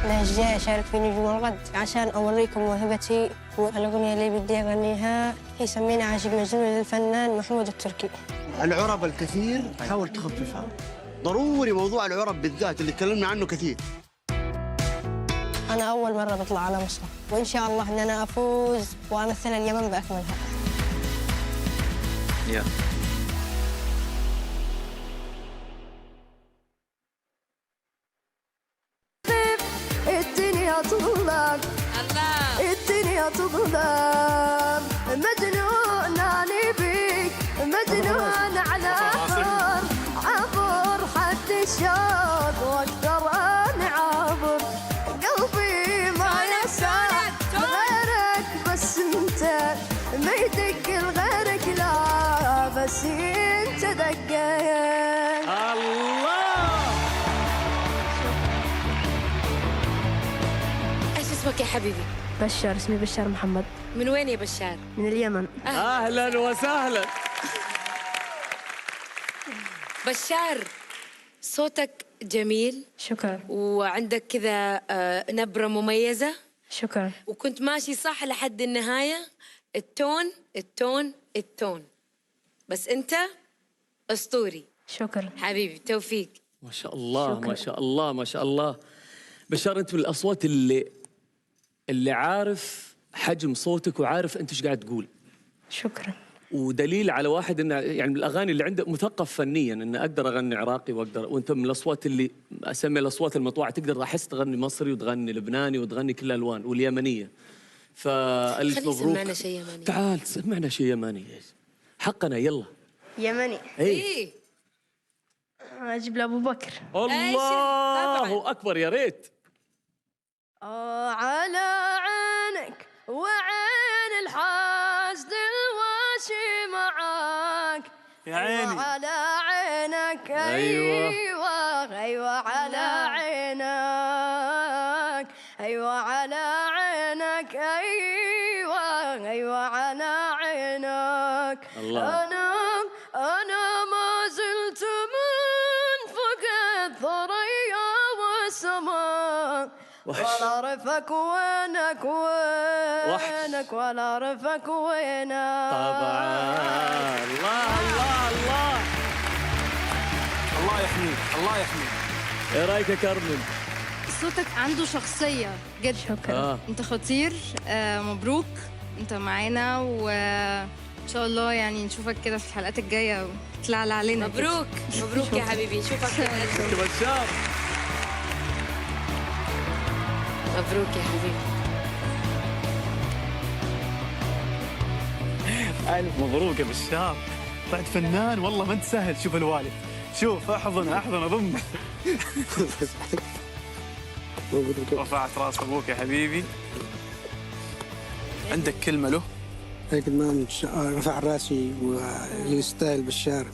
لهجة أشارك في نجوم الغد عشان أوريكم موهبتي. والأغنية اللي بدي أغنيها هي سمينا عاشق مجنون للفنان محمود التركي. العرب الكثير حاول تخففها، ضروري موضوع العرب بالذات اللي تكلمنا عنه كثير. أنا أول مرة بطلع على مسرح، وإن شاء الله إن أنا أفوز وأمثل اليمن بأكملها. الدنيا تظلم، الدنيا تظلم، مجنون أنا بيك، مجنون على عبر حد الشوق واقدر أنا عبر، قلبي ما يسعى غيرك بس انت، ما يدق لغيرك لا بس انت دقيت. الله. ايش اسمك يا حبيبي؟ بشار، اسمي بشار محمد. من وين يا بشار؟ من اليمن. اهلا وسهلا. بشار، صوتك جميل. شكرا. وعندك كذا نبرة مميزة. شكرا. وكنت ماشي صح لحد النهاية. التون التون التون، بس أنت أسطوري. شكرا حبيبي، توفيق. ما شاء الله. شكرا. ما شاء الله ما شاء الله. بشار، انت من الاصوات اللي عارف حجم صوتك وعارف انت ايش قاعد تقول. شكرا. ودليل على واحد انه يعني من الاغاني اللي عنده مثقف فنيا، انه اقدر اغني عراقي واقدر، وانت من الاصوات اللي اسمي الاصوات المطوعه، تقدر احس تغني مصري وتغني لبناني وتغني كل الالوان واليمنيه. فالف خليني مبروك. سمعنا شيء يمني. تعال سمعنا شيء يمني حقنا. يلا. يمني. إيه. أجيب لأبو بكر. الله اكبر، يا ريت. على عينك وعين الحاسد الواشي معاك، يا عيني. وعلى عينك أيوة. أيوة على عينك، أيوة على عينك، أيوة على عينك. الله. أنا ما زلت من فوق الثريا والسماء، ولا رفك وينك وينك، ولا رفك وينك. طبعا. الله الله الله. الله يحميك، الله يحميك. ايه رايك يا كارمن؟ صوتك عنده شخصية جدا. شكرا. انت خطير. مبروك، انت معانا وان شاء الله يعني نشوفك كده في الحلقات الجاية وتلعلع علينا. مبروك مبروك يا حبيبي، نشوفك كده. بشار. مبروك يا حبيبي. ألف مبروك يا بشار، طلعت فنان والله ما انت سهل. شوف الوالد، شوف احضن اضم. رفعت راس ابوك يا حبيبي. عندك كلمه له؟ لكن ما رفع راسي ويستاهل بشار،